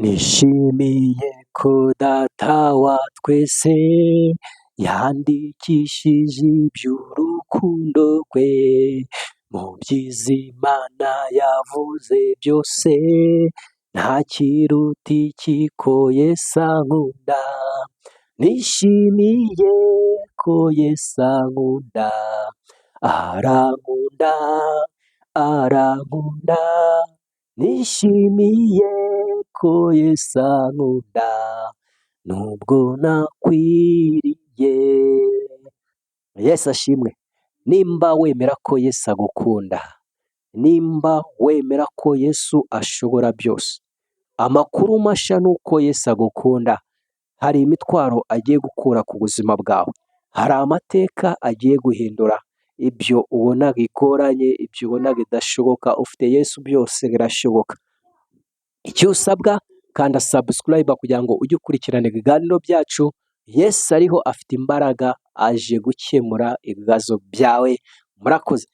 Nishimiye ko data wa twese yandikishije iby'urukundo rwe, mu byiza Imana yavuze byose nta kiruta iki ko Yesu ankunda. Nishimiye ko Yesu ankunda, arankunda, arankunda. Nishimiye ko Yesu ankunda nubwo nakwiriye. Yesu ashimwe. Nimba wemera ko Yesu agukunda, nimba wemera ko Yesu ashobora byose, amakuru mashya ni uko Yesu agukunda. Hari imitwaro agiye gukura ku buzima bwawe, hari amateka agiye guhindura. Ibyo ubona bigoranye, ibyo ubona bidashoboka, ufite Yesu byose birashoboka. Icyo usabwa, kanda subscribe kugira ngo ujye ukurikirana ibiganiro byacu. Yesu ariho, afite imbaraga, aje gukemura ibibazo byawe. Murakoze.